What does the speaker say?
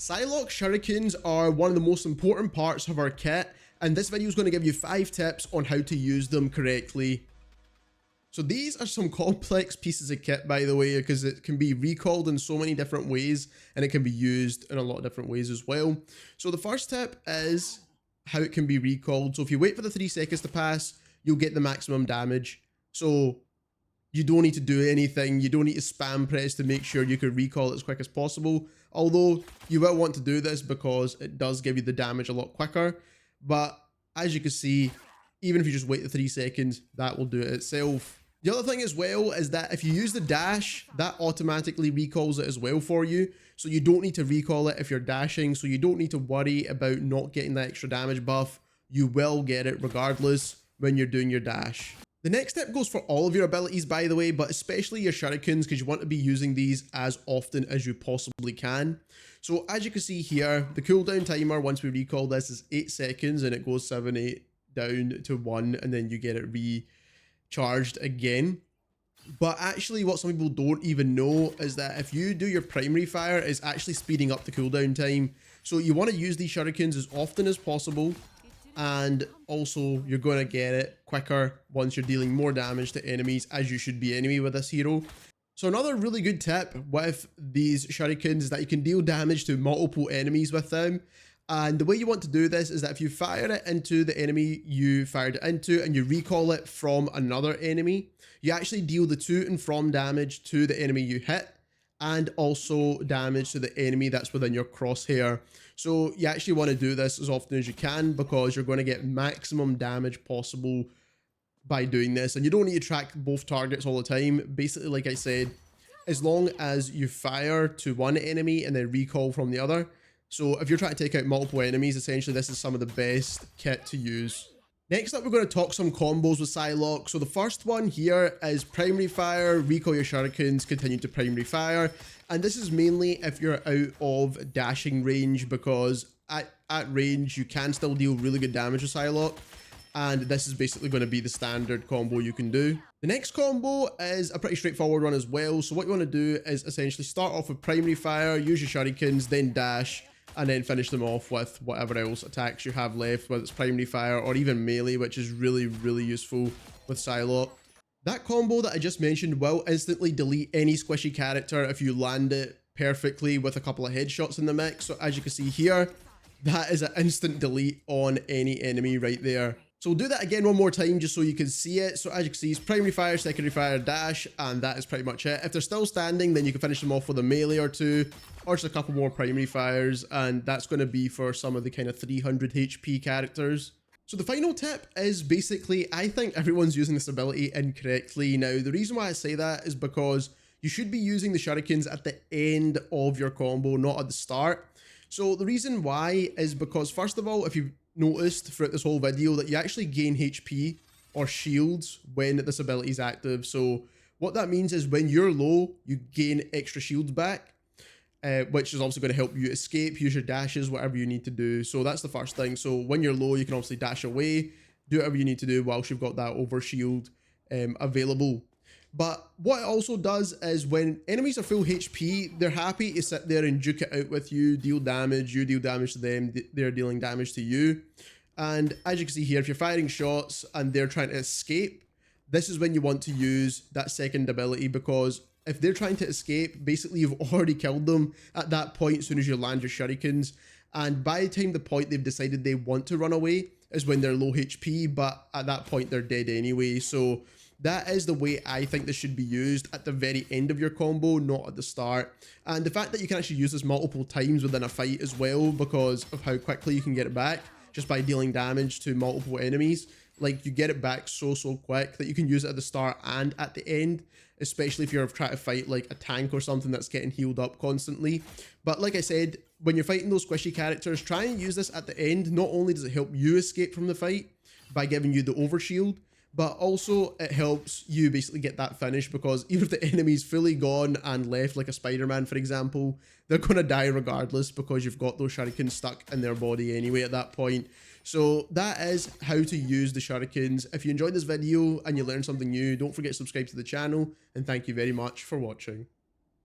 Psylocke shurikens are one of the most important parts of our kit, and this video is going to give you 5 tips on how to use them correctly. So these are some complex pieces of kit, by the way, because it can be recalled in so many different ways and it can be used in a lot of different ways as well. So the first tip is how it can be recalled. So if you wait for the 3 seconds to pass, you'll get the maximum damage. So you don't need to do anything. You don't need to spam press to make sure you can recall it as quick as possible. Although you will want to do this because it does give you the damage a lot quicker. But as you can see, even if you just wait the 3 seconds, that will do it itself. The other thing as well is that if you use the dash, that automatically recalls it as well for you. So you don't need to recall it if you're dashing. So you don't need to worry about not getting that extra damage buff. You will get it regardless when you're doing your dash. The next tip goes for all of your abilities, by the way, but especially your shurikens, because you want to be using these as often as you possibly can. So as you can see here, the cooldown timer once we recall this is 8 seconds and it goes 7, 8 down to 1 and then you get it recharged again. But actually what some people don't even know is that if you do your primary fire, it's actually speeding up the cooldown time. So you want to use these shurikens as often as possible. And also you're going to get it quicker once you're dealing more damage to enemies, as you should be anyway with this hero. So another really good tip with these shurikens is that you can deal damage to multiple enemies with them. And the way you want to do this is that if you fire it into the enemy you fired it into and you recall it from another enemy, you actually deal the to and from damage to the enemy you hit, and also damage to the enemy that's within your crosshair. So you actually want to do this as often as you can because you're going to get maximum damage possible by doing this. And you don't need to track both targets all the time. Basically, like I said, as long as you fire to one enemy and then recall from the other. So if you're trying to take out multiple enemies, essentially this is some of the best kit to use. Next up, we're going to talk some combos with Psylocke. So the first one here is primary fire, recall your shurikens, continue to primary fire. And this is mainly if you're out of dashing range, because at range, you can still deal really good damage with Psylocke. And this is basically going to be the standard combo you can do. The next combo is a pretty straightforward one as well. So what you want to do is essentially start off with primary fire, use your shurikens, then dash, and then finish them off with whatever else attacks you have left, whether it's primary fire or even melee, which is really, really useful with Psylocke. That combo that I just mentioned will instantly delete any squishy character if you land it perfectly with a couple of headshots in the mix. So as you can see here, that is an instant delete on any enemy right there. So we'll do that again one more time just so you can see it. So as you can see, it's primary fire, secondary fire, dash, and that is pretty much it. If they're still standing, then you can finish them off with a melee or two, or just a couple more primary fires, and that's going to be for some of the kind of 300 HP characters. So the final tip is basically, I think everyone's using this ability incorrectly. Now, the reason why I say that is because you should be using the shurikens at the end of your combo, not at the start. So the reason why is because, first of all, if you've noticed throughout this whole video that you actually gain HP or shields when this ability is active. So what that means is when you're low, you gain extra shields back, which is obviously going to help you escape, use your dashes, whatever you need to do. So that's the first thing. So when you're low, you can obviously dash away, do whatever you need to do whilst you've got that over shield available. But what it also does is when enemies are full HP, they're happy to sit there and duke it out with you, deal damage, you deal damage to them, they're dealing damage to you. And as you can see here, if you're firing shots and they're trying to escape, this is when you want to use that second ability, because if they're trying to escape, basically you've already killed them at that point as soon as you land your shurikens. And by the time the point they've decided they want to run away is when they're low HP, but at that point they're dead anyway. So that is the way I think this should be used, at the very end of your combo, not at the start. And the fact that you can actually use this multiple times within a fight as well, because of how quickly you can get it back just by dealing damage to multiple enemies. Like, you get it back so quick that you can use it at the start and at the end, especially if you're trying to fight like a tank or something that's getting healed up constantly. But like I said, when you're fighting those squishy characters, try and use this at the end. Not only does it help you escape from the fight by giving you the overshield, but also it helps you basically get that finish, because even if the enemy's fully gone and left, like a Spider-Man for example, they're going to die regardless because you've got those shurikens stuck in their body anyway at that point. So that is how to use the shurikens. If you enjoyed this video and you learned something new, don't forget to subscribe to the channel, and thank you very much for watching.